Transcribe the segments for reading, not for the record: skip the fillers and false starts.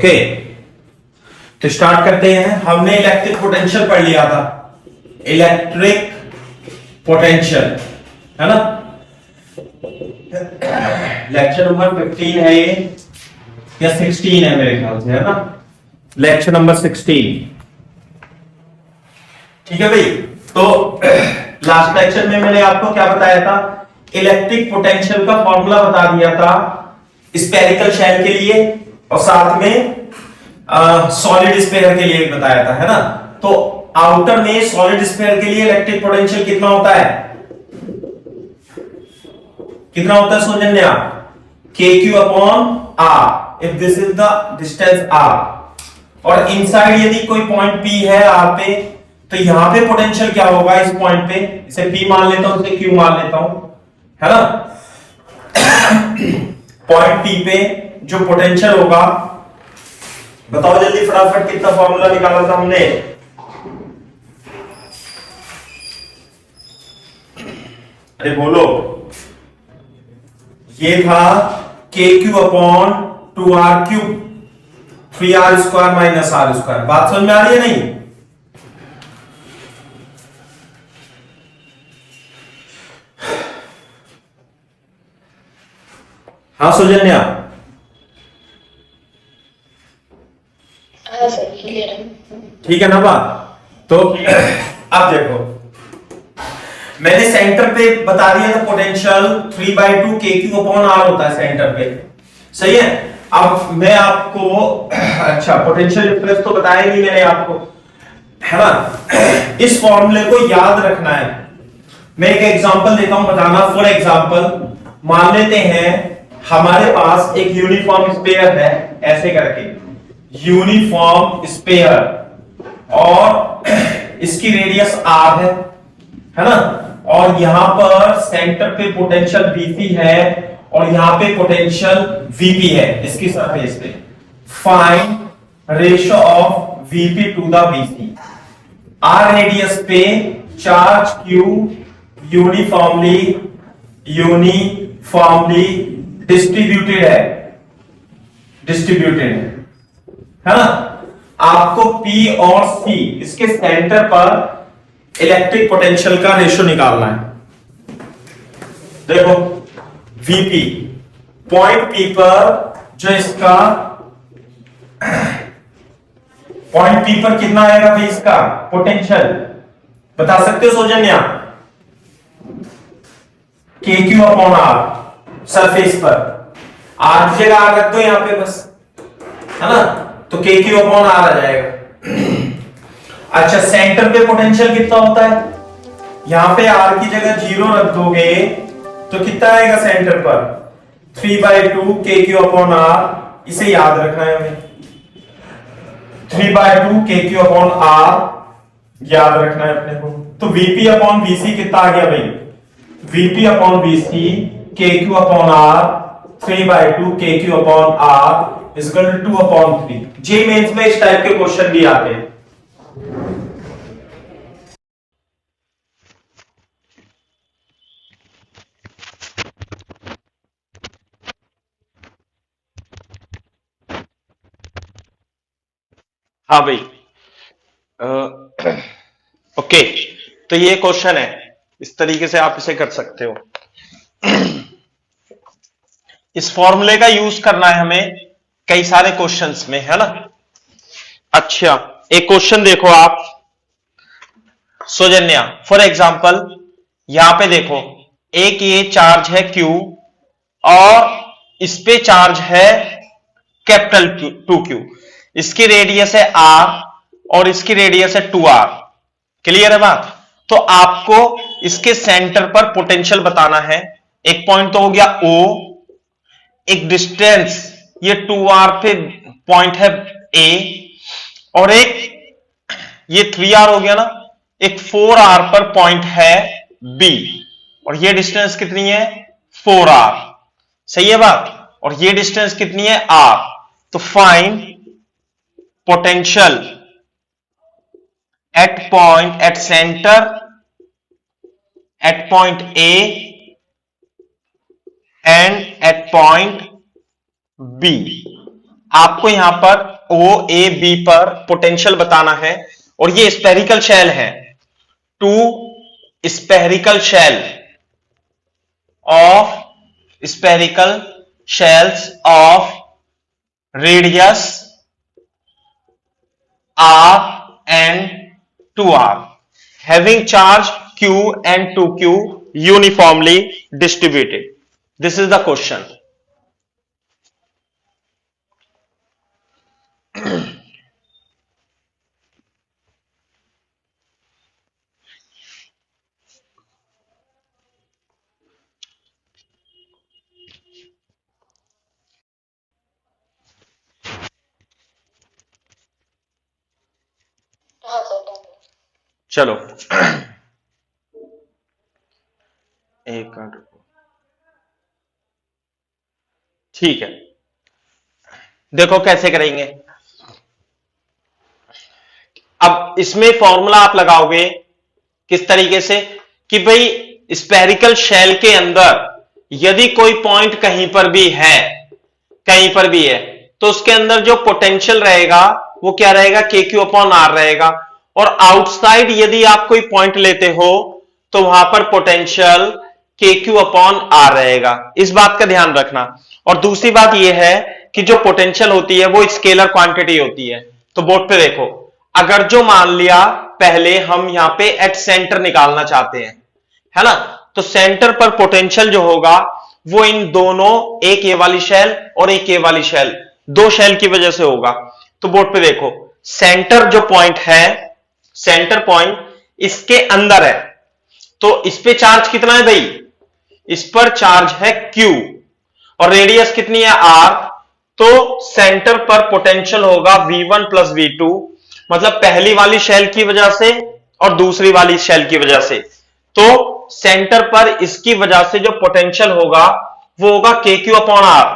Okay, तो start करते हैं। हमने इलेक्ट्रिक पोटेंशियल पढ़ लिया था, इलेक्ट्रिक पोटेंशियल, है ना। लेक्चर नंबर 15 है ये, या 16 है मेरे ख्याल से, है ना। लेक्चर नंबर 16, ठीक है भाई। तो लास्ट लेक्चर में मैंने आपको क्या बताया था, इलेक्ट्रिक पोटेंशियल का फॉर्मूला बता दिया था स्फेरिकल शेल के लिए, और साथ में सॉलिड स्फीयर के लिए बताया था, है ना। तो आउटर में सॉलिड स्फीयर के लिए इलेक्ट्रिक पोटेंशियल कितना होता है, कितना होता है Saujanya, KQ upon R, if this is the distance R। और इनसाइड यदि कोई पॉइंट P है R पे, तो यहां पे पोटेंशियल क्या होगा इस पॉइंट पे, इसे P मान लेता हूं, इसे Q मान लेता हूं, है ना। पॉइंट P पे जो पोटेंशियल होगा, बताओ जल्दी फटाफट, कितना फॉर्मूला निकाला था हमने, अरे बोलो। ये था KQ upon 2R cube, 3R square minus R square. बात समझ में आ रही है नहीं? हाँ सौजन्या, ठीक है ना बात। तो अब देखो, मैंने सेंटर पे बता दिया था पोटेंशियल 3/2 KQ अपॉन R होता है सेंटर पे, सही है। अब मैं आपको अच्छा पोटेंशियल डिफरेंस तो बताया नहीं मैंने आपको, है ना। इस फॉर्मूले को याद रखना है। मैं एक एग्जांपल देता हूं, बताना। फॉर एग्जांपल मान लेते हैं हमारे पास एक यूनिफॉर्म स्फीयर है, ऐसे करके यूनिफॉर्म स्फीयर, और इसकी रेडियस R है ना। और यहां पर सेंटर पे पोटेंशियल VP है, और यहां पे पोटेंशियल VP है इसकी सरफेस पे। Find ratio of VP to the VC। R radius पे चार्ज Q यूनिफॉर्मली डिस्ट्रीब्यूटेड है ना। आपको P और C इसके सेंटर पर इलेक्ट्रिक पोटेंशियल का रेशियो निकालना है। देखो VP, पॉइंट P पर जो इसका पॉइंट P पर कितना आएगा भाई इसका पोटेंशियल, बता सकते हो Saujanya? KQ upon R surface पर, R की जगह R रख दो यहां पे बस, है ना। तो KQ अपॉन R आ जाएगा। अच्छा, सेंटर पे पोटेंशियल कितना होता है, यहां पे R की जगह 0 रख दोगे तो कितना आएगा सेंटर पर, 3/2 KQ अपॉन R। इसे याद रखना है हमें, 3/2 KQ अपॉन R याद रखना है अपने को। तो VP अपॉन VC कितना आ गया भाई, VP upon VC KQ upon R, 3/2 KQ upon R is equal to 2 upon 3। JEE mains में इस टाइप के क्वेश्चन भी आते हैं। हाँ भाई, ओके। तो ये क्वेश्चन है, इस तरीके से आप इसे कर सकते हो। इस फॉर्मूले का यूज करना है हमें कई सारे क्वेश्चंस में, है ना। अच्छा, एक क्वेश्चन देखो आप सौजन्या, फॉर एग्जांपल यहां पे देखो, एक ये चार्ज है Q, और इस पे चार्ज है कैपिटल 2Q, इसकी रेडियस है R और इसकी रेडियस है 2R। क्लियर है बात? तो आपको इसके सेंटर पर पोटेंशियल बताना है। एक पॉइंट तो हो गया O, एक डिस्टेंस ये 2R पे पॉइंट है A, और एक ये 3R हो गया ना, एक 4R पर पॉइंट है B, और ये डिस्टेंस कितनी है 4R, सही है बात। और ये डिस्टेंस कितनी है R। तो find potential at point, at centre, at point A and at point B। आपको यहां पर ओ ए बी पर पोटेंशियल बताना है और ये स्पेरिकल शेल है, two spherical shell of spherical shells of radius r and 2r having charge q and 2q uniformly distributed. This is the question. चलो एक मिनट, ठीक है, देखो कैसे करेंगे। अब इसमें फॉर्मूला आप लगाओगे किस तरीके से कि भाई स्पेरिकल शेल के अंदर यदि कोई पॉइंट कहीं पर भी है, कहीं पर भी है, तो उसके अंदर जो पोटेंशियल रहेगा वो क्या रहेगा, के क्यू अपॉन आर रहेगा। और आउटसाइड यदि आप कोई पॉइंट लेते हो तो वहां पर पोटेंशियल के क्यू अपॉन आर रहेगा। इस बात का ध्यान रखना। और दूसरी बात यह है कि जो पोटेंशियल होती है वो स्केलर क्वांटिटी होती है। तो बोर्ड पे देखो, अगर जो मान लिया पहले हम यहां पे एट सेंटर निकालना चाहते हैं, है ना, तो सेंटर पर पोटेंशियल जो होगा वो इन दोनों, एक ये वाली शेल और एक ये वाली शेल, दो शेल की वजह से होगा। तो बोर्ड पे देखो, सेंटर जो पॉइंट है, सेंटर पॉइंट इसके अंदर है, तो इस पे चार्ज कितना है भाई, इस पर चार्ज है Q और रेडियस कितनी है R। तो सेंटर पर पोटेंशियल होगा V1 प्लस V2, मतलब पहली वाली शेल की वजह से और दूसरी वाली शेल की वजह से। तो सेंटर पर इसकी वजह से जो पोटेंशियल होगा वो होगा KQ अपॉन R।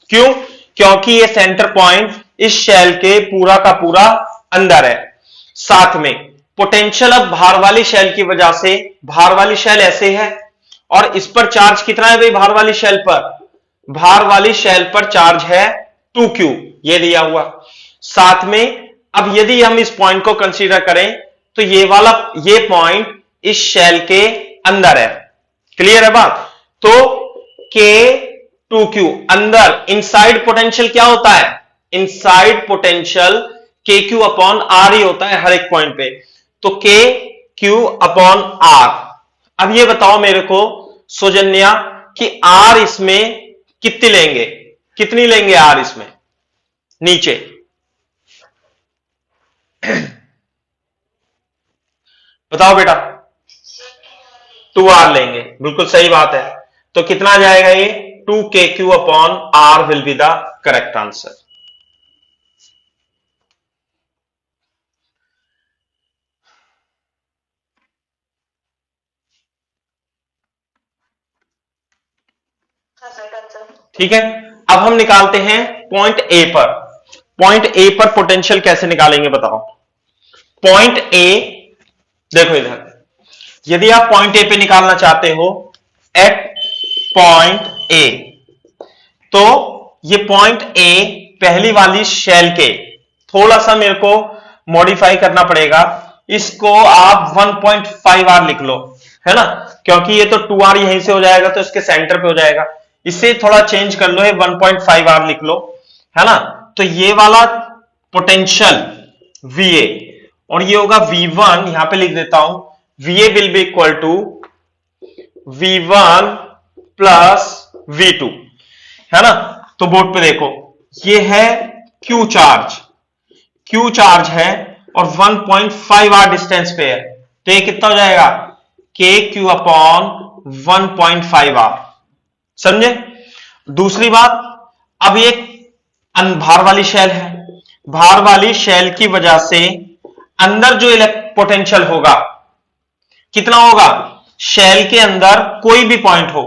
क्यों? क्योंकि ये सेंटर पॉइंट इस शेल के पूरा का पूरा अंदर है। साथ में पोटेंशियल अब बाहर वाली शेल की वजह से, बाहर वाली शेल ऐसे है और इस पर चार्ज कितना है भाई, बाहर वाली शेल पर, बाहर वाली शेल पर चार्ज है 2q, ये दिया हुआ। साथ में अब यदि हम इस पॉइंट को कंसीडर करें तो ये वाला, ये पॉइंट इस शेल के अंदर है। क्लियर है बात? तो K2q अंदर, इनसाइड पोटेंशियल क्या होता है, inside potential KQ upon R ही होता है हर एक पॉइंट पे। तो KQ अपॉन R। अब ये बताओ मेरे को सौजन्या कि R इसमें कितनी लेंगे, कितनी लेंगे R इसमें नीचे, बताओ बेटा। 2R लेंगे, बिल्कुल सही बात है। तो कितना जाएगा ये, 2KQ upon R will be the correct answer. ठीक है, अब हम निकालते हैं पॉइंट ए पर। पॉइंट ए पर पोटेंशियल कैसे निकालेंगे बताओ। पॉइंट ए, देखो इधर, यदि आप पॉइंट ए पे निकालना चाहते हो, एट पॉइंट ए, तो ये पॉइंट ए पहली वाली शेल के, थोड़ा सा मेरे को मॉडिफाई करना पड़ेगा, इसको आप 1.5R लिख लो, है ना, क्योंकि ये तो 2R यहीं से हो जाएगा तो इसके सेंटर पे हो जाएगा। इसे थोड़ा चेंज कर लो, ये 1.5R लिख लो, है ना। तो ये वाला पोटेंशियल VA और ये होगा V1, यहां पे लिख देता हूं, VA will be equal to V1 plus V2, है ना। तो बोर्ड पे देखो, ये है Q चार्ज, Q चार्ज है और 1.5R डिस्टेंस पे है, तो ये कितना हो जाएगा, KQ अपॉन 1.5R। समझे? दूसरी बात, अब ये भार वाली शेल है, भार वाली शेल की वजह से अंदर जो पोटेंशियल होगा कितना होगा, शेल के अंदर कोई भी पॉइंट हो,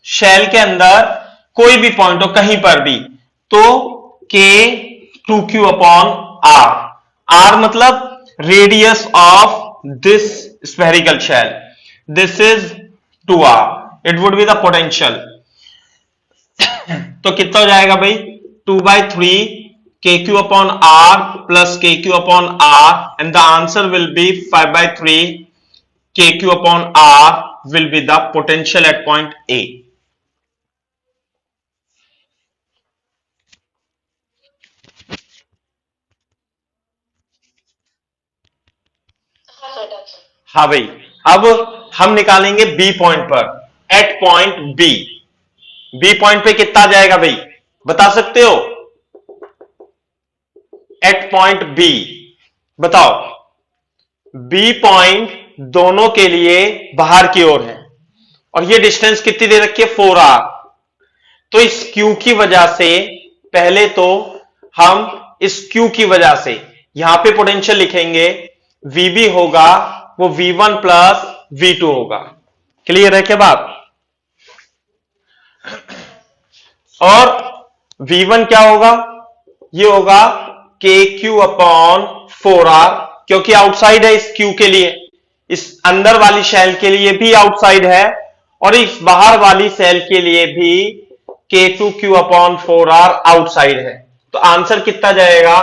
शेल के अंदर कोई भी पॉइंट हो कहीं पर भी, तो K2Q अपॉन R। R मतलब radius of this spherical shell, this is 2R, it would be the potential. तो कितना हो जाएगा भाई, 2/3 kq upon r plus kq upon r, and the answer will be 5/3 kq upon r will be the potential at point A. हाँ भाई, अब हम निकालेंगे बी पॉइंट पर, at point B. B point पे कितना जाएगा भाई, बता सकते हो? एट पॉइंट बी बताओ। बी पॉइंट दोनों के लिए बाहर की ओर है और ये डिस्टेंस कितनी दे रखी है, 4r। तो इस Q की वजह से पहले तो हम इस Q की वजह से यहां पे पोटेंशियल लिखेंगे, VB होगा वो V1 प्लस V2 होगा। क्लियर है क्या बात? और V1 क्या होगा, ये होगा KQ अपॉन 4R, क्योंकि आउटसाइड है इस Q के लिए, इस अंदर वाली शेल के लिए भी आउटसाइड है और इस बाहर वाली सेल के लिए भी K2Q अपॉन 4R आउटसाइड है। तो आंसर कितना जाएगा,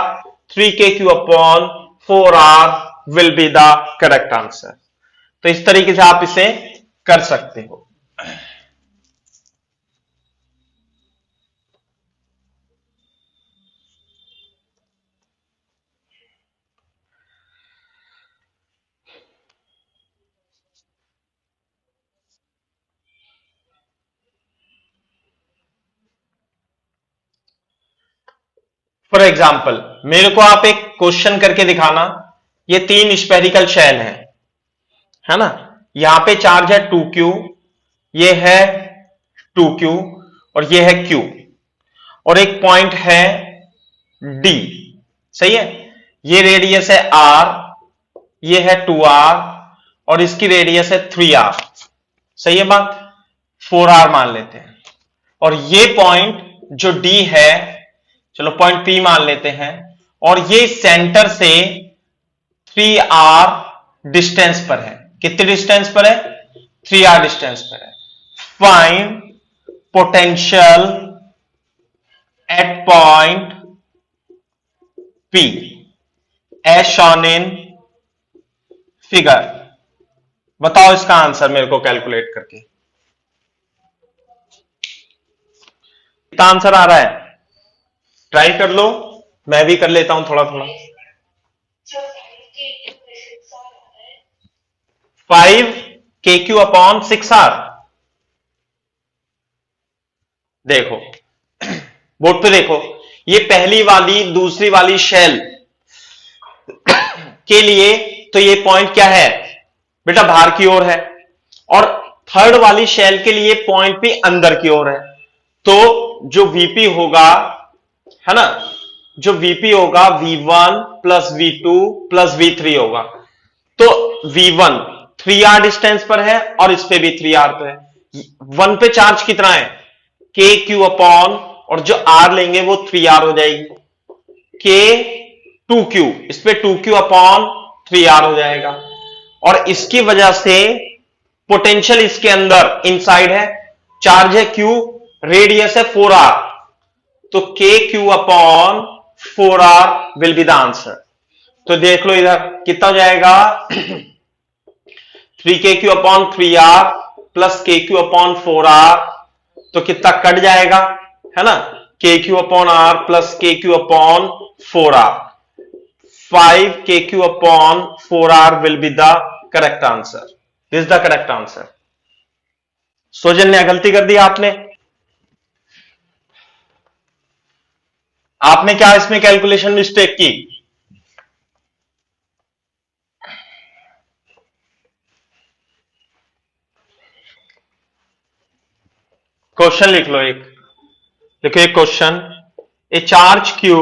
3KQ upon 4R will be the correct answer. तो इस तरीके से आप इसे कर सकते हो। फॉर एग्जाम्पल मेरे को आप एक क्वेश्चन करके दिखाना, ये 3 स्पेरिकल शेल है ना, यहां पे चार्ज है 2Q, ये है 2Q और ये है Q, और एक पॉइंट है D, सही है। ये रेडियस है R, ये है 2R और इसकी रेडियस है 3R, सही है बात। 4R मान लेते हैं और ये पॉइंट जो D है, चलो पॉइंट P मान लेते हैं, और ये सेंटर से 3R डिस्टेंस पर है। कितने डिस्टेंस पर है, 3R डिस्टेंस पर है। Find potential at point P as shown in figure. बताओ इसका आंसर मेरे को कैलकुलेट करके। कितना आंसर आ रहा है, ट्राई कर लो, मैं भी कर लेता हूं थोड़ा थोड़ा। 5KQ upon 6R। देखो बोर्ड पे देखो, ये पहली वाली दूसरी वाली शेल के लिए तो ये पॉइंट क्या है बेटा, बाहर की ओर है, और थर्ड वाली शेल के लिए पॉइंट भी अंदर की ओर है। तो जो वीपी होगा, है ना, जो वीपी होगा V1 plus V2 plus V3 होगा। तो V1 3R डिस्टेंस पर है और इस पे भी 3R पे है। 1 पे चार्ज कितना है, KQ अपॉन, और जो R लेंगे वो 3R हो जाएगी, K2Q, इस पे 2Q अपॉन 3R हो जाएगा। और इसकी वजह से पोटेंशियल इसके अंदर इनसाइड है, चार्ज है Q, रेडियस है 4R, तो KQ upon 4R will be the answer. तो देख लो इधर कितना हो जाएगा, 3KQ upon 3R plus KQ upon 4R, तो कितना कट जाएगा, है ना, KQ upon R plus KQ upon 4R। 5KQ upon 4R will be the correct answer. This is the correct answer. सौजन्य गलती कर दी आपने, आपने क्या इसमें कैलकुलेशन मिस्टेक की, क्वेश्चन लिख लो एक, देखो एक question, A charge Q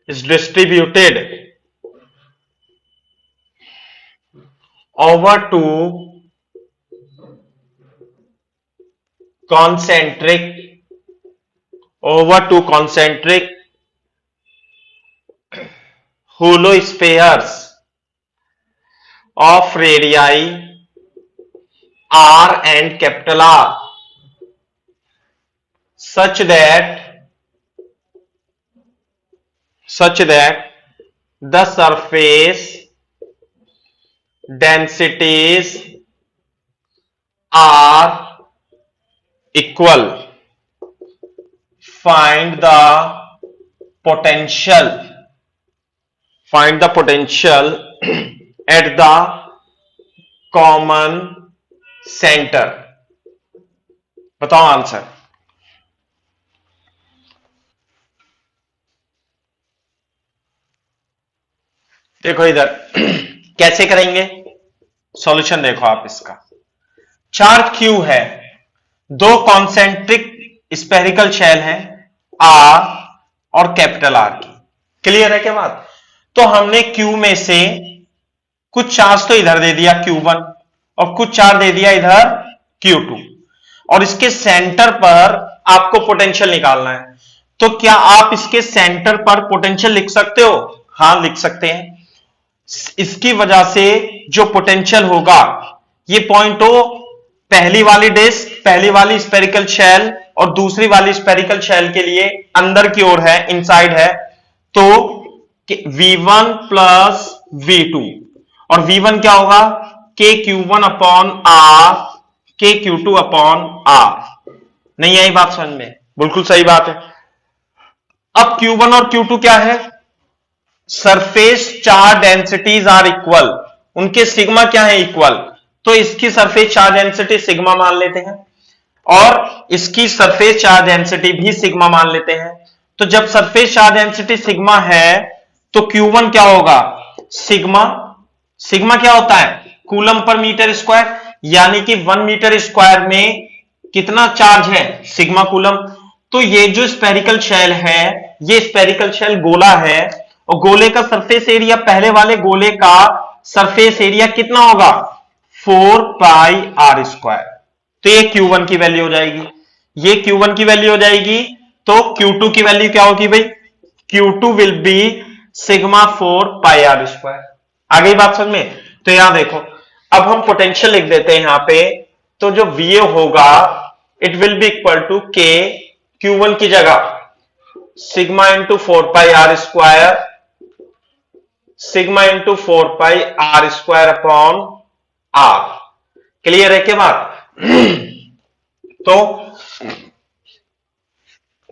is distributed over two concentric hollow spheres of radii R and capital R such that such that the surface densities are equal. Find the potential at the common center. बताओ answer. देखो इधर कैसे करेंगे solution, देखो आप इसका। Charge Q है, दो कॉन्सेंट्रिक स्पेरिकल शेल है आर और कैपिटल आर की। क्लियर है क्या बात? तो हमने क्यू में से कुछ चार्ज तो इधर दे दिया Q1 और कुछ चार्ज दे दिया इधर Q2, और इसके सेंटर पर आपको पोटेंशियल निकालना है। तो क्या आप इसके सेंटर पर पोटेंशियल लिख सकते हो? हां लिख सकते हैं। इसकी वजह से जो पोटेंशियल होगा, ये पॉइंट हो पहली वाली डिस्क, पहली वाली स्पेरिकल शेल और दूसरी वाली स्पेरिकल शेल के लिए अंदर की ओर है, इनसाइड है। तो V1 प्लस V2, और V1 क्या होगा? KQ1 upon R, KQ2 upon R। नहीं आई बात समझ में? बिल्कुल सही बात है। अब Q1 और Q2 क्या है? Surface charge densities are equal, उनके सिग्मा क्या है? इक्वल। तो इसकी सरफेस चार्ज डेंसिटी सिग्मा मान लेते हैं और इसकी सरफेस चार्ज डेंसिटी भी सिग्मा मान लेते हैं। तो जब सरफेस चार्ज डेंसिटी सिग्मा है तो Q1 क्या होगा? सिग्मा। सिग्मा क्या होता है? कूलम पर मीटर स्क्वायर, यानी कि 1 मीटर स्क्वायर में कितना चार्ज है? Sigma coulomb. तो ये जो स्पेरिकल शेल है, ये स्पेरिकल शेल गोला है, और गोले का सरफेस एरिया, पहले वाले गोले का सरफेस एरिया कितना होगा? 4 पाई आर स्क्वायर। तो ये Q1 की वैल्यू हो जाएगी, ये Q1 की वैल्यू हो जाएगी। तो Q2 की वैल्यू क्या होगी भाई? Q2 will be sigma 4 pi R square. आ गई बात समझ में? तो यहां देखो, अब हम पोटेंशियल लिख देते हैं यहां पे। तो जो VA होगा, it will be equal to K, Q1 की जगह sigma into 4 pi R square, sigma into 4 pi R square upon R. Clear है क्या बात? तो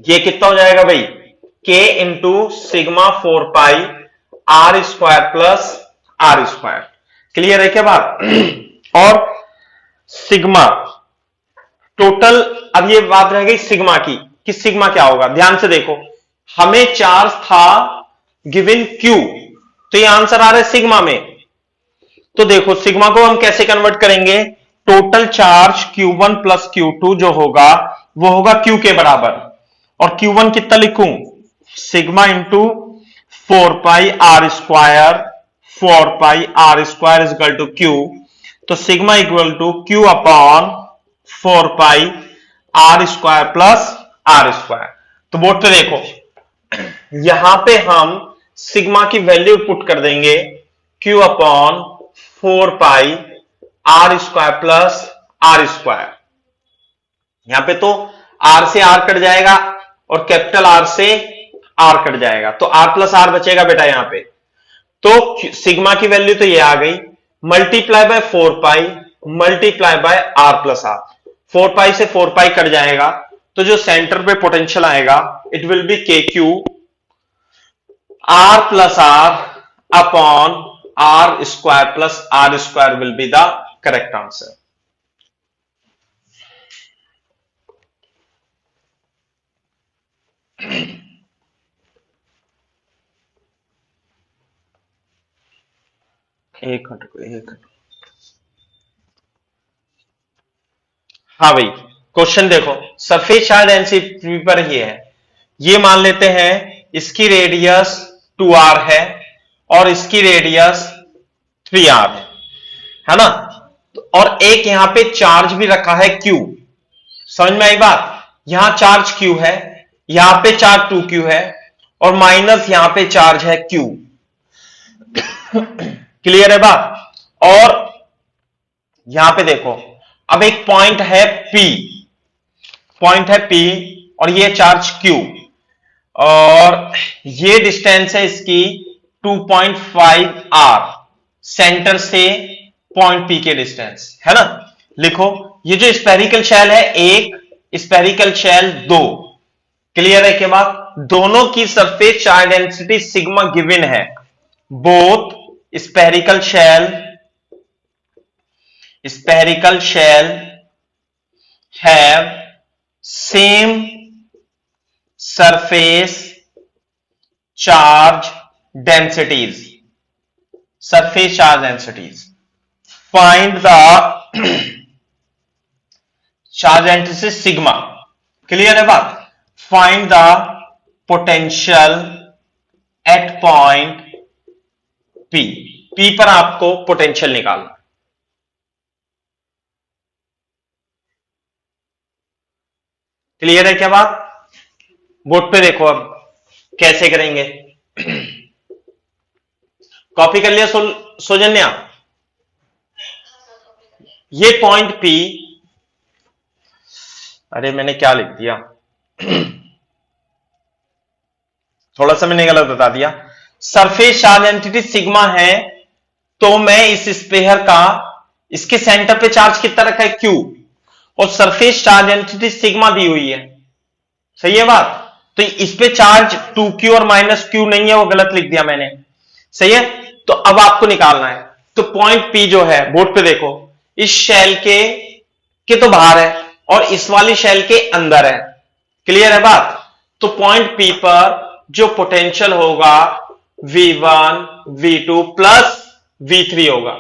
ये कितना हो जाएगा भाई? K into sigma 4 pi R square plus R square. Clear है क्या बात? और सिग्मा टोटल, अब ये बात रह गई सिग्मा की, कि सिग्मा क्या होगा। ध्यान से देखो, हमें चार्ज था गिवन Q, तो ये आंसर आ रहा है सिग्मा में। तो देखो सिग्मा को हम कैसे कन्वर्ट करेंगे? Total charge Q1 plus Q2 जो होगा वो होगा Q के बराबर, और Q1 कितना लिखूं? Sigma into 4 pi R square, 4 pi R square is equal to Q। तो sigma equal to Q upon 4 pi R square plus R square. तो बोर्ड पे देखो, यहां पे हम सिग्मा की वैल्यू पुट कर देंगे Q upon 4 pi R square plus R square. यहां पे तो आर से आर कट जाएगा और कैपिटल आर से आर कट जाएगा, तो आर प्लस आर बचेगा बेटा यहां पे। तो सिग्मा की वैल्यू तो ये आ गई, multiply by 4 pi multiply by R plus R. 4 pi से 4 पाई कट जाएगा, तो जो सेंटर पे पोटेंशियल आएगा it will be KQ R plus R upon R square plus R square will be the correct answer. एक मिनट। हाँ भाई, क्वेश्चन देखो, सरफेस चार्ज डेंसिटी पर ही है। ये मान लेते हैं इसकी रेडियस 2r है और इसकी रेडियस 3r है ना? और एक यहां पे चार्ज भी रखा है Q। समझ में आई बात? यहां चार्ज Q है, यहां पे चार्ज 2Q है, और माइनस यहां पे चार्ज है Q। क्लियर है बात? और यहां पे देखो, अब एक पॉइंट है P, और ये चार्ज Q। और ये डिस्टेंस है इसकी 2.5 आर, सेंटर से पॉइंट पी के डिस्टेंस है ना। लिखो, ये जो स्पेरिकल शेल है एक, स्पेरिकल शेल दो, क्लियर है के बाद दोनों की surface charge density sigma given है। Both spherical shell have same surface charge densities. Find the charge density sigma. Clear है बात। Find the potential at point P. P पर आपको पोटेंशियल निकालना। क्लियर है क्या बात। बोर्ड पे देखो अब कैसे करेंगे। कॉपी कर लिया सौजन्या। ये पॉइंट पी, अरे मैंने क्या लिख दिया, थोड़ा सा मैंने गलत बता दिया। सरफेस चार्ज एंटिटी सिग्मा है, तो मैं इस स्पेयर का, इसके सेंटर पे चार्ज कितना रखा है क्यू, और सरफेस चार्ज एंटिटी सिग्मा दी हुई है, सही है बात। तो इस पे चार्ज 2q और -q नहीं है, वो गलत लिख दिया मैंने, सही है। तो अब आपको निकालना है। तो पॉइंट P जो है, बोर्ड पे देखो, इस शेल के तो बाहर है और इस वाली शेल के अंदर है, क्लियर है बात। तो पॉइंट P पर जो पोटेंशियल होगा V1 V2 प्लस V3 होगा।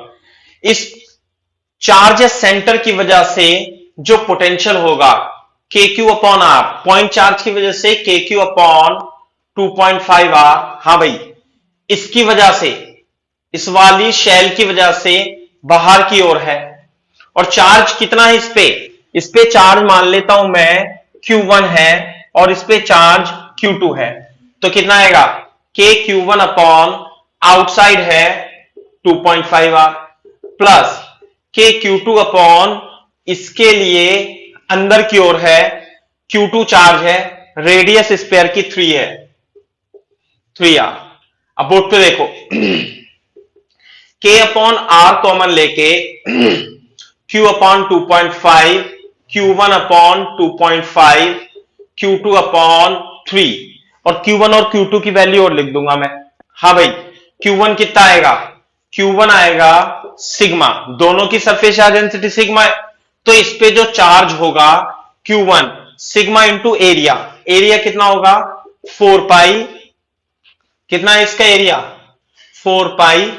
इस चार्ज सेंटर की वजह से जो पोटेंशियल होगा KQ upon R, point charge की वजह से KQ अपॉन 2.5 आर, हां भाई, इसकी वजह से, इस वाली शेल की वजह से बाहर की ओर है। और चार्ज कितना है इस पे चार्ज मान लेता हूं मैं Q1 है और इस पे चार्ज Q2 है। तो कितना आएगा KQ1 अपॉन आउटसाइड है 2.5 आर प्लस KQ2 अपॉन इसके लिए अंदर की ओर है Q2 चार्ज है, रेडियस स्पेयर की 3 है, 3R। अब बोर्ड पे देखो, K अपॉन R कॉमन लेके Q upon 2.5, Q1 upon 2.5, Q2 upon 3, और Q1 और Q2 की वैल्यू और लिख दूंगा मैं। हाँ भाई, Q1 कितना आएगा, Q1 आएगा सिग्मा, दोनों की सरफेस चार्ज डेंसिटी सिग्मा है, तो इस पे जो चार्ज होगा Q1 sigma into area, area कितना होगा 4 पाई, कितना है इसका एरिया 4 पाई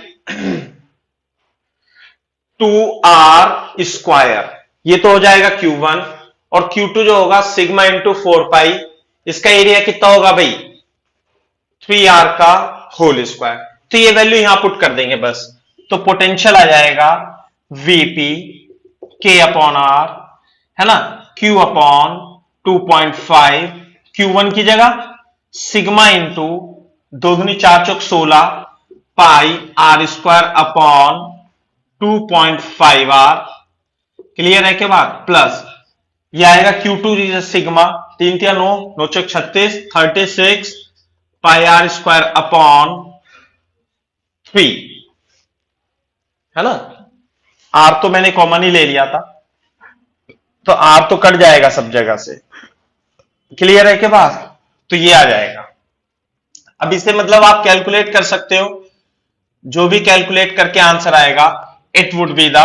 2R स्क्वायर, ये तो हो जाएगा Q1, और Q2 जो होगा सिग्मा इंटू 4 पाई, इसका एरिया कितना होगा भाई 3R का होल स्क्वायर। तो ये वैल्यू यहां पुट कर देंगे बस। तो पोटेंशियल आ जाएगा Vp K अपॉन R, है ना, Q अपॉन 2.5, Q1 की जगह सिग्मा इंटू 2 दूनी 4 चौक 16 पाई R square upon 2.5R, clear है के बाद, प्लस ये आएगा Q2 सिग्मा 3 3 9 9 चौक 36 36 पाई R स्क्वायर अपॉन 3, है ना। R तो मैंने कॉमन ही ले लिया था, तो R तो कट जाएगा सब जगह से, क्लियर है के बाद। तो ये आ जाएगा। अब इसे मतलब आप कैलकुलेट कर सकते हो, जो भी कैलकुलेट करके आंसर आएगा it would be the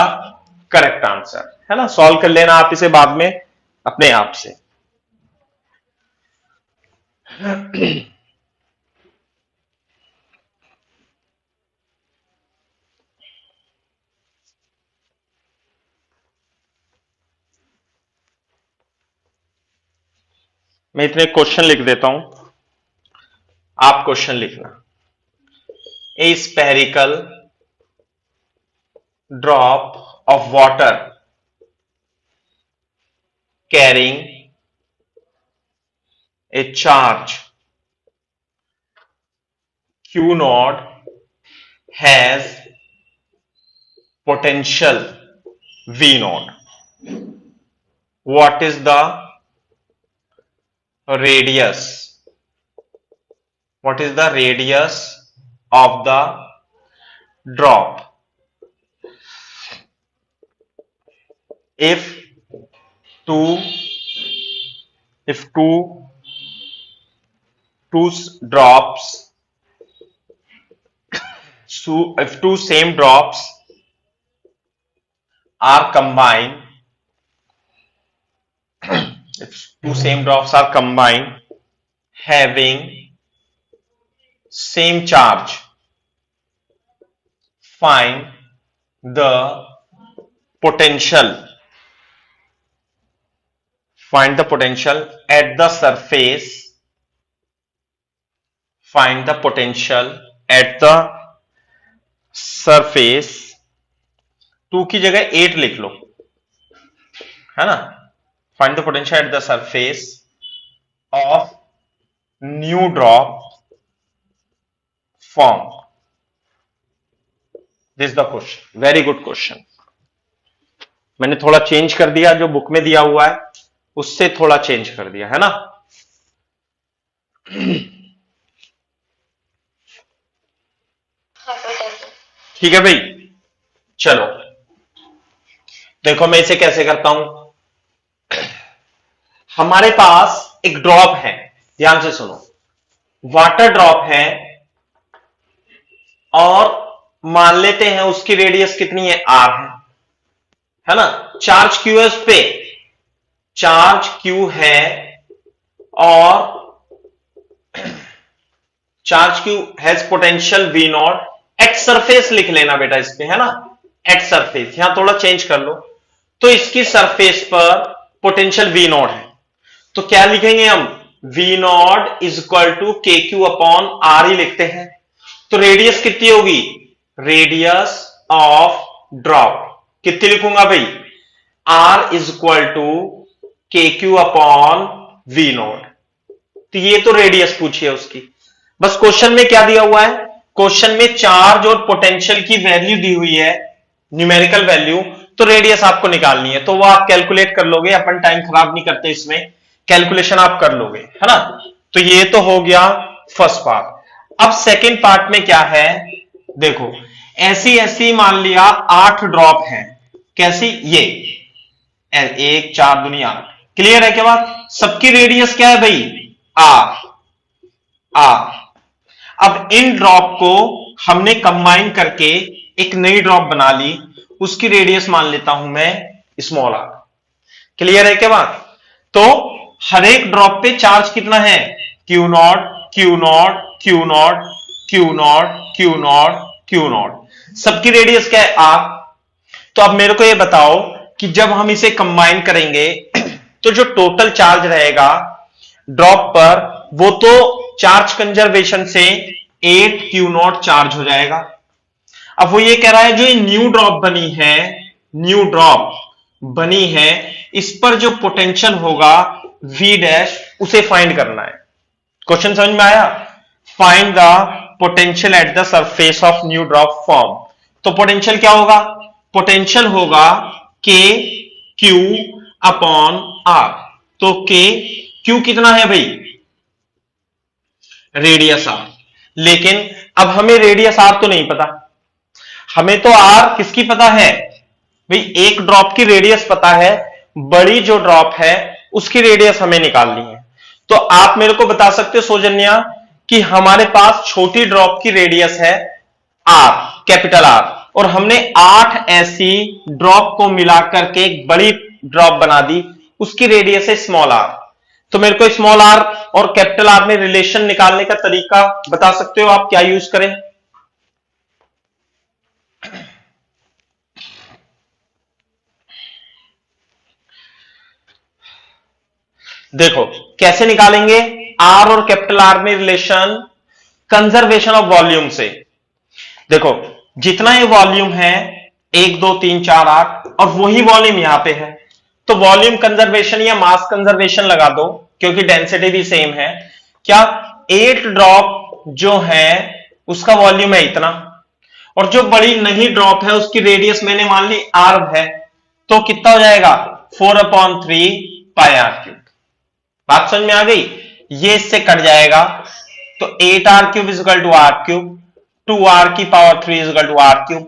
correct answer, है ना। सॉल्व कर लेना आप इसे बाद में अपने आप से। मैं इतने क्वेश्चन लिख देता हूं, आप क्वेश्चन लिखना। A spherical drop of water carrying a charge Q naught has potential V naught. What is the radius what is the radius of the drop? If two drops, so if two same drops are combined, if two same drops are combined having same charge, find the potential at the surface, find the potential at the surface, 2 की जगह 8 लिख लो, है ना, find the potential at the surface of new drop formed. This is the question. Very good question. मैंने थोड़ा change कर दिया, जो बुक में दिया हुआ है उससे थोड़ा चेंज कर दिया, है ना। ठीक है भाई, चलो देखो मैं इसे कैसे करता हूं। हमारे पास एक ड्रॉप है, ध्यान से सुनो, वाटर ड्रॉप है और मान लेते हैं उसकी रेडियस कितनी है, आर है ना। चार्ज क्यू है उस पे, चार्ज क्यू है और charge Q has potential V naught at surface, लिख लेना बेटा इस पे, है ना, एट सरफेस, यहां थोड़ा चेंज कर लो। तो इसकी सरफेस पर पोटेंशियल वी नॉट है, तो क्या लिखेंगे हम, V naught is equal to K Q upon R ही लिखते हैं। तो रेडियस कितनी होगी, रेडियस ऑफ ड्रॉप कितनी लिखूंगा भाई, are is equal to K Q upon we not. तो ये तो रेडियस पूछी है उसकी। बस क्वेश्चन में क्या दिया हुआ है, क्वेश्चन में चार्ज और पोटेंशियल की वैल्यू दी हुई है, न्यूमेरिकल वैल्यू, तो रेडियस आपको निकालनी है, तो वो आप कैलकुलेट कर लोगे, अपन टाइम खराब नहीं करते इसमें, कैलकुलेशन आप कर लोगे, है ना। तो ये तो हो गया फर्स्ट पार्ट। अब सेकेंड पार्ट में क्या है, देखो ऐसी मान लिया 8 ड्रॉप हैं, कैसी, ये 1 4 दूनी 8, क्लियर है क्या बात। सबकी रेडियस क्या है भाई, आर। अब इन ड्रॉप को हमने कंबाइन करके एक नई ड्रॉप बना ली, उसकी रेडियस मान लेता हूं मैं स्मॉल आर, क्लियर है क्या बात। तो हर एक ड्रॉप पे चार्ज कितना है, Q not Q not Q not Q not Q not Q not, सबकी रेडियस क्या है, आर। तो अब मेरे को ये बताओ कि जब हम इसे कंबाइन करेंगे तो जो टोटल चार्ज रहेगा ड्रॉप पर, वो तो चार्ज कंजर्वेशन से 8 क्यू नॉट चार्ज हो जाएगा। अब वो ये कह रहा है जो न्यू ड्रॉप बनी है, इस पर जो पोटेंशियल होगा V डैश, उसे फाइंड करना है। क्वेश्चन समझ में आया, find the potential at the surface of new drop form. तो पोटेंशियल क्या होगा, पोटेंशियल होगा के क्यू अपॉन आर। तो के क्यू कितना है भाई, रेडियस आर, लेकिन अब हमें रेडियस आर तो नहीं पता, हमें तो आर किसकी पता है भाई, एक ड्रॉप की रेडियस पता है, बड़ी जो ड्रॉप है उसकी रेडियस हमें निकालनी है। तो आप मेरे को बता सकते हो सौजन्या कि हमारे पास छोटी ड्रॉप की रेडियस है आर, कैपिटल आर, और हमने 8 ऐसी ड्रॉप को मिलाकर के एक बड़ी ड्रॉप बना दी, उसकी रेडियस है स्मॉल आर। तो मेरे को स्मॉल आर और कैपिटल आर में रिलेशन निकालने का तरीका बता सकते हो आप, क्या यूज करें। देखो कैसे निकालेंगे आर और कैपिटल आर में रिलेशन, कंजर्वेशन ऑफ वॉल्यूम से। देखो जितना ये वॉल्यूम है 1 2 3 4 8, और वही वॉल्यूम यहां पे है, तो वॉल्यूम कंजर्वेशन या मास कंजर्वेशन लगा दो, क्योंकि डेंसिटी भी सेम है। क्या 8 ड्रॉप जो है उसका वॉल्यूम है इतना, और जो बड़ी नई ड्रॉप है उसकी रेडियस मैंने मान ली आर है, तो कितना हो जाएगा 4/3 पाई आर क्यूब। बात समझ में आ गई, ये इससे कट जाएगा, तो 8r³ is equal to r³, 2r³ is equal to r³।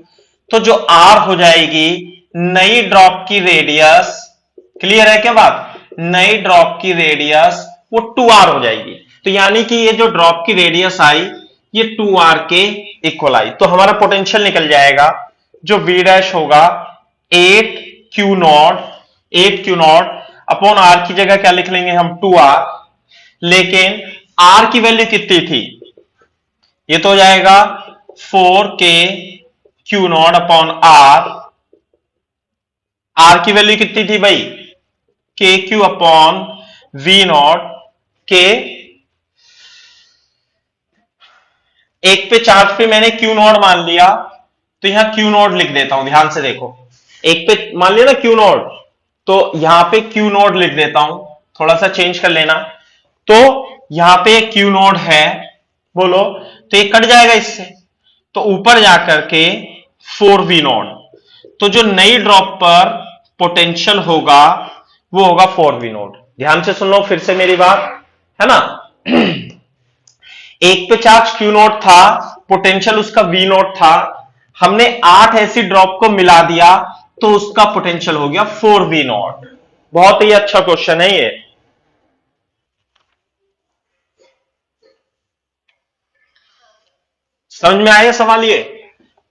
तो जो r हो जाएगी नई ड्रॉप की रेडियस, क्लियर है क्या बात, नई ड्रॉप की रेडियस वो 2r हो जाएगी। तो यानी कि ये जो ड्रॉप की रेडियस आई ये 2r के इक्वल आई। तो हमारा पोटेंशियल निकल जाएगा जो v डैश होगा 8q0 अपॉन r की जगह क्या लिख लेंगे हम 2r, लेकिन r की वैल्यू कितनी थी, ये तो हो जाएगा 4kq0 अपॉन r की वैल्यू कितनी थी भाई kq अपॉन v0 के एक पे चार्ज पे मैंने q0 मान लिया, तो यहां q0 लिख देता हूं, ध्यान से देखो, एक पे मान लिया ना q0, तो यहां पे q0 लिख देता हूं, थोड़ा सा चेंज कर लेना। तो यहां पे q0 है, बोलो, तो ये कट जाएगा इससे, तो ऊपर जाकर के 4v0, तो जो नई ड्रॉप पर पोटेंशियल होगा वो होगा 4v0। ध्यान से सुन लो फिर से मेरी बात, है ना। एक पे चार्ज q0 था, पोटेंशियल उसका v0 था, हमने 8 ऐसी ड्रॉप को मिला दिया तो उसका पोटेंशियल हो गया 4v0। बहुत ही अच्छा क्वेश्चन है ये। समझ में आया सवाल ये।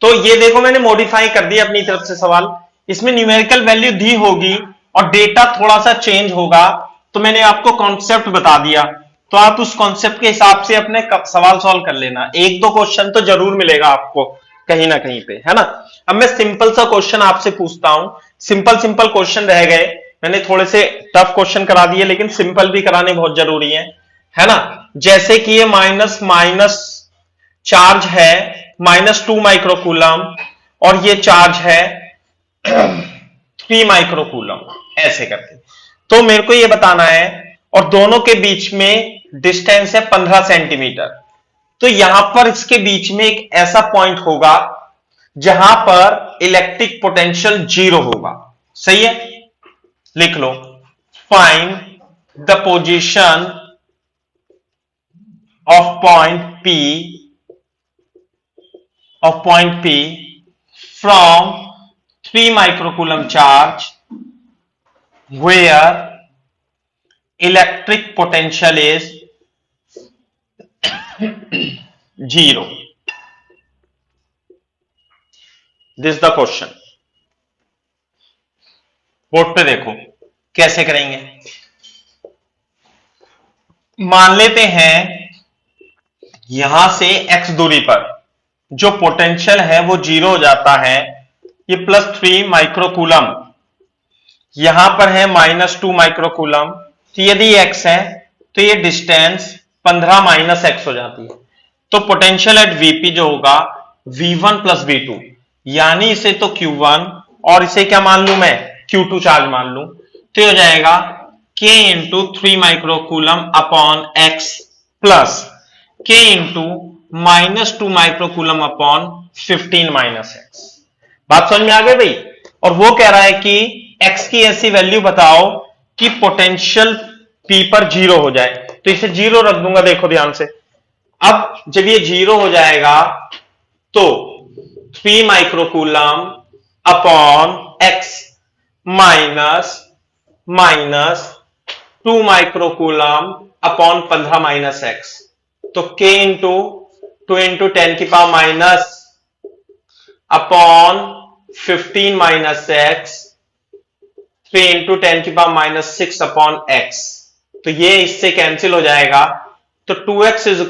तो ये देखो मैंने मॉडिफाई कर दिया अपनी तरफ से सवाल, इसमें न्यूमेरिकल वैल्यू दी होगी और डेटा थोड़ा सा चेंज होगा, तो मैंने आपको कॉन्सेप्ट बता दिया, तो आप उस कॉन्सेप्ट के हिसाब से अपने सवाल सॉल्व कर लेना। एक दो क्वेश्चन तो जरूर मिलेगा आपको कहीं ना कहीं पे, है ना। अब मैं सिंपल सा क्वेश्चन आपसे पूछता हूं, सिंपल सिंपल क्वेश्चन रह गए, मैंने थोड़े से टफ क्वेश्चन करा दिए लेकिन सिंपल भी कराने बहुत जरूरी है ना। जैसे कि ये माइनस माइनस चार्ज है -2 माइक्रोकूलम और ये चार्ज है 3 माइक्रोकूलम, ऐसे करके। तो मेरे को ये बताना है, और दोनों के बीच में डिस्टेंस है 15 सेंटीमीटर। तो यहां पर इसके बीच में एक ऐसा पॉइंट होगा जहां पर इलेक्ट्रिक पोटेंशियल 0 होगा, सही है, लिख लो। Find the position of point P from 3 microcoulomb charge where electric potential is 0. This is the question. Board पे देखो कैसे करेंगे। मान लेते हैं यहां से x दूरी पर जो पोटेंशियल है वो 0 हो जाता है, ये +3 माइक्रोकूलम, यहां पर है -2 माइक्रोकूलम, तो यदि x है तो ये डिस्टेंस 15 माइनस x हो जाती है। तो पोटेंशियल एट Vp जो होगा V1 + V2, यानी इसे तो Q1 और इसे क्या मान लू मैं Q2 चार्ज मान लू, तो हो जाएगा K × 3 microcoulomb upon x plus K × -2 microcoulomb upon 15 minus x। बात समझ में आ गई भाई। और वो कह रहा है कि x की ऐसी वैल्यू बताओ कि पोटेंशियल P पर 0 हो जाए, तो इसे 0 रख दूंगा, देखो ध्यान से। अब जब ये 0 हो जाएगा तो 3 microcoulomb upon x minus 2 microcoulomb upon 15 minus x, तो K × 2 × 10 की power minus upon 15 minus x, 3 × 10 की पावर -6 अपॉन x, तो ये इससे कैंसिल हो जाएगा, तो 2x =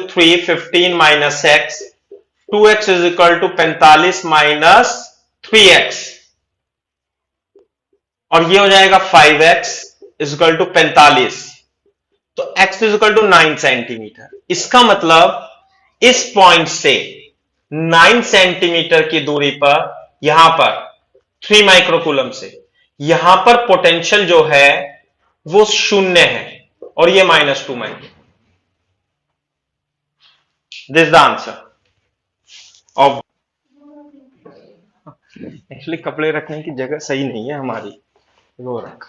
3, 15 minus x, 2x = 45 minus 3x, और ये हो जाएगा 5x = 45, तो x = 9 सेंटीमीटर। इसका मतलब इस पॉइंट से 9 सेंटीमीटर की दूरी पर, यहां पर 3 माइक्रोकूलम से यहां पर पोटेंशियल जो है वो 0 है, और ये -2 micro. This the answer of. Actually कपड़े रखने की जगह सही नहीं है हमारी, वो रख।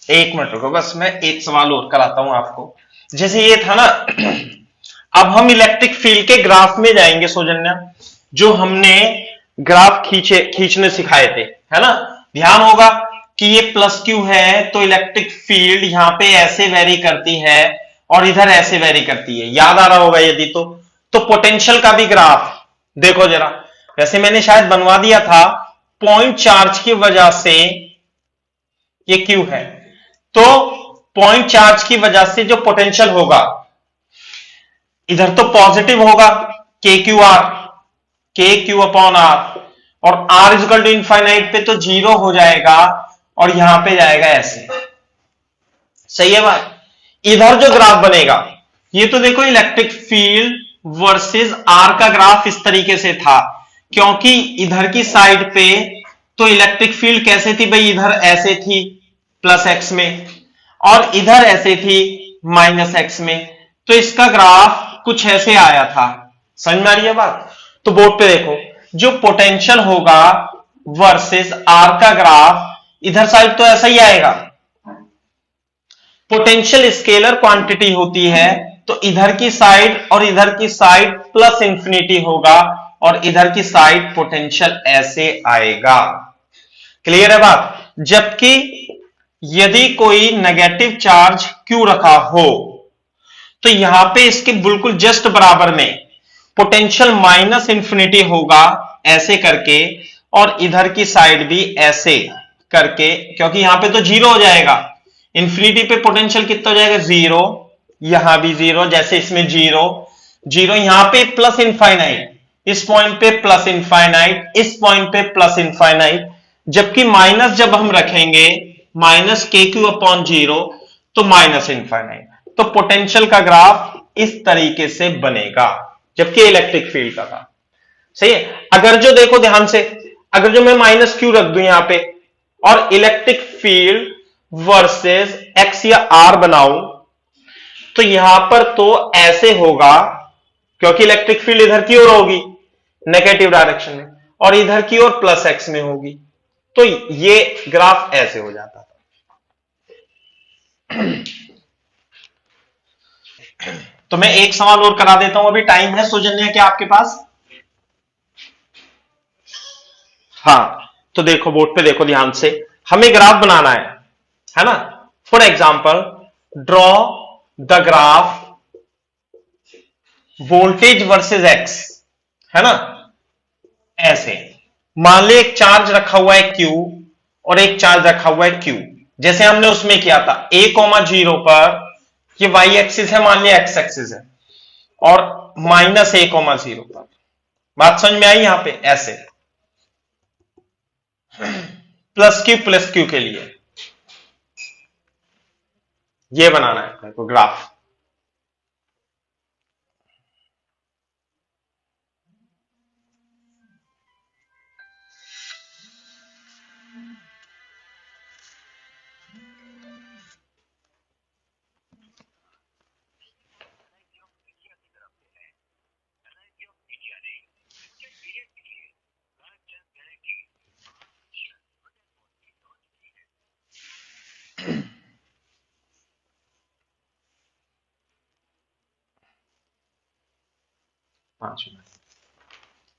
एक मिनट रुको, बस मैं एक सवाल और कराता हूं आपको। जैसे ये था ना, अब हम इलेक्ट्रिक फील्ड के ग्राफ में जाएंगे सौजन्या, जो हमने ग्राफ खींचने सिखाए थे, है ना। ध्यान होगा कि ये प्लस क्यू है तो इलेक्ट्रिक फील्ड यहां पे ऐसे वेरी करती है और इधर ऐसे वेरी करती है, याद आ रहा होगा यदि तो पोटेंशियल का भी ग्राफ देखो जरा। वैसे मैंने शायद बनवा दिया था, पॉइंट चार्ज की वजह से ये क्यू है, तो पॉइंट चार्ज की वजह से जो पोटेंशियल होगा इधर तो पॉजिटिव होगा, के क्यू अपॉन आर, और आर इजकल टू इनफाइनाइट पे तो जीरो हो जाएगा और यहां पे जाएगा ऐसे। सही है बात। इधर जो ग्राफ बनेगा, ये तो देखो इलेक्ट्रिक फील्ड वर्सेस आर का ग्राफ इस तरीके से था, क्योंकि इधर की साइड पे तो इलेक्ट्रिक फील्ड कैसे थी भाई, इधर ऐसे थी प्लस एक्स में और इधर ऐसे थी माइनस एक्स में, तो इसका ग्राफ कुछ ऐसे आया था। समझ में आ रही है बात। तो बोर्ड पे देखो, जो पोटेंशियल होगा वर्सेस आर का ग्राफ इधर साइड तो ऐसा ही आएगा। पोटेंशियल स्केलर क्वांटिटी होती है, तो इधर की साइड और इधर की साइड प्लस इंफिनिटी होगा और इधर की साइड पोटेंशियल ऐसे आएगा। क्लियर है बात। जबकि यदि कोई नेगेटिव चार्ज क्यू रखा हो तो यहां पे इसके बिल्कुल जस्ट बराबर में पोटेंशियल माइनस इंफिनिटी होगा ऐसे करके, और इधर की साइड भी ऐसे करके, क्योंकि यहां पे तो जीरो हो जाएगा, इंफिनिटी पे पोटेंशियल कितना हो जाएगा, जीरो, यहां भी जीरो, जैसे इसमें जीरो जीरो, यहां पे प्लस इनफाइनाइट, इस पॉइंट पे प्लस इनफाइनाइट, इस पॉइंट पे प्लस इनफाइनाइट। जबकि माइनस जब हम रखेंगे माइनस के क्यू अपॉन जीरो तो माइनस इनफाइनाइट, तो पोटेंशियल का ग्राफ इस तरीके से बनेगा, जबकि इलेक्ट्रिक फील्ड का था। सही है। अगर जो देखो ध्यान से, अगर जो मैं माइनस क्यू रख दूं यहां पे और इलेक्ट्रिक फील्ड वर्सेस एक्स या आर बनाऊं, तो यहां पर तो ऐसे होगा, क्योंकि इलेक्ट्रिक फील्ड इधर की ओर होगी नेगेटिव डायरेक्शन में और इधर की ओर प्लस एक्स में होगी, तो ये ग्राफ ऐसे हो जाता था। तो मैं एक सवाल और करा देता हूं, अभी टाइम है सौजन्या क्या आपके पास? हाँ, तो देखो बोर्ड पे देखो ध्यान से, हमें ग्राफ बनाना है ना। For example draw the graph voltage versus x, है ना। ऐसे मान ले एक चार्ज रखा हुआ है Q और एक चार्ज रखा हुआ है Q, जैसे हमने उसमें किया था a,0 पर ये y एक्सिस है, मान लिया x एक्सिस है, और -a,0 पर। बात समझ में आई यहां पे? ऐसे प्लस क्यू के लिए ये बनाना है अपने को ग्राफ।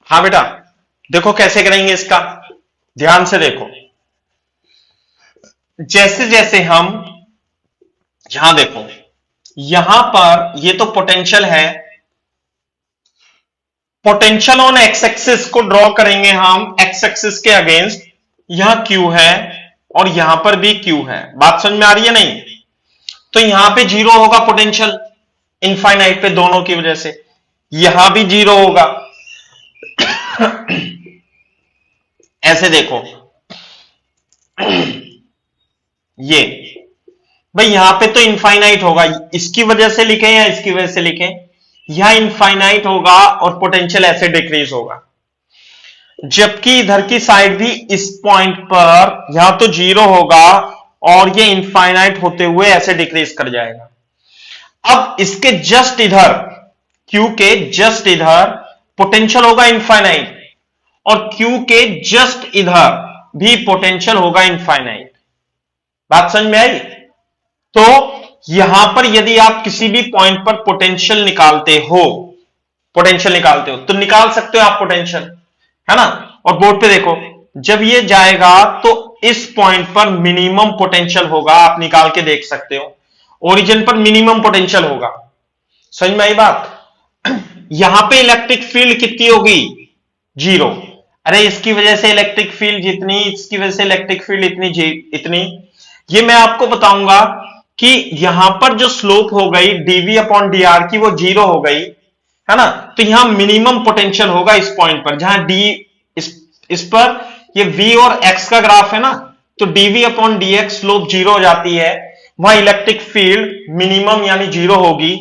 हाँ बेटा, देखो कैसे करेंगे इसका, ध्यान से देखो। जैसे जैसे हम यहां देखो, यहां पर ये तो पोटेंशियल है, पोटेंशियल ऑन एक्स एक्सिस को ड्रॉ करेंगे हम एक्स एक्सिस के अगेंस्ट, यहां क्यू है और यहां पर भी क्यू है। बात समझ में आ रही है नहीं? तो यहां पे जीरो होगा पोटेंशियल इनफाइनाइट पे दोनों की वजह से, यहां भी जीरो होगा। ऐसे देखो ये भाई यहां पे तो इनफाइनाइट होगा, इसकी वजह से लिखें या इसकी वजह से लिखें, यहां इनफाइनाइट होगा और पोटेंशियल ऐसे डिक्रीज होगा। जबकि इधर की साइड भी इस पॉइंट पर यहां तो जीरो होगा और ये इनफाइनाइट होते हुए ऐसे डिक्रीज कर जाएगा। अब इसके जस्ट इधर, Q के जस्ट इधर पोटेंशियल होगा इनफाइनाइट और Q के जस्ट इधर भी पोटेंशियल होगा इनफाइनाइट। बात समझ में आई? तो यहां पर यदि आप किसी भी पॉइंट पर पोटेंशियल निकालते हो तो निकाल सकते हो आप पोटेंशियल, है ना। और बोर्ड पे देखो, जब ये जाएगा तो इस पॉइंट पर मिनिमम पोटेंशियल होगा, आप निकाल के देख सकते हो। ओरिजिन पर मिनिमम पोटेंशियल होगा, समझ में आई बात। यहां पे इलेक्ट्रिक फील्ड कितनी होगी, 0। अरे इसकी वजह से इलेक्ट्रिक फील्ड जितनी, इसकी वजह से इलेक्ट्रिक फील्ड इतनी, ये मैं आपको बताऊंगा कि यहां पर जो स्लोप हो गई डीवी अपॉन डी आर की वो 0 हो गई, है ना। तो यहां मिनिमम पोटेंशियल होगा इस पॉइंट पर, जहां डी इस पर ये v और x का ग्राफ है ना, तो dv upon D x slope 0 हो जाती है, वहां इलेक्ट्रिक फील्ड मिनिमम यानी 0 होगी,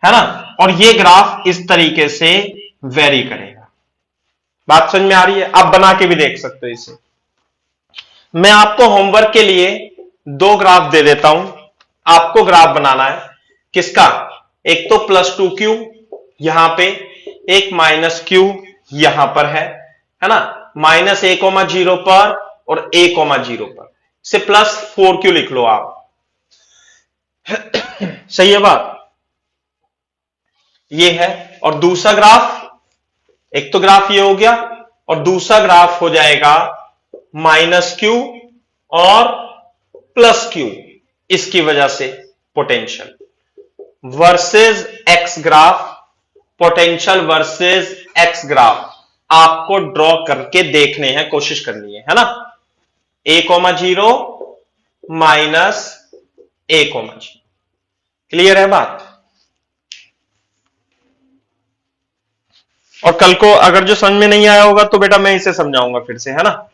है ना। और ये ग्राफ इस तरीके से वेरी करेगा। बात समझ में आ रही है, आप बना के भी देख सकते हो इसे। मैं आपको होमवर्क के लिए 2 ग्राफ दे देता हूं, आपको ग्राफ बनाना है किसका, एक तो +2q यहां पे, एक -q यहां पर है ना, -a,0 पर और a,0 पर, से +4q लिख लो आप। सही है बात, ये है। और दूसरा ग्राफ, एक तो ग्राफ ये हो गया, और दूसरा ग्राफ हो जाएगा -q और +q, इसकी वजह से potential versus x graph, potential versus x graph आपको ड्रॉ करके देखने हैं, कोशिश करनी है ना। a,0 -a,0, क्लियर है बात। और कल को अगर जो समझ में नहीं आया होगा तो बेटा मैं इसे समझाऊंगा फिर से, है ना।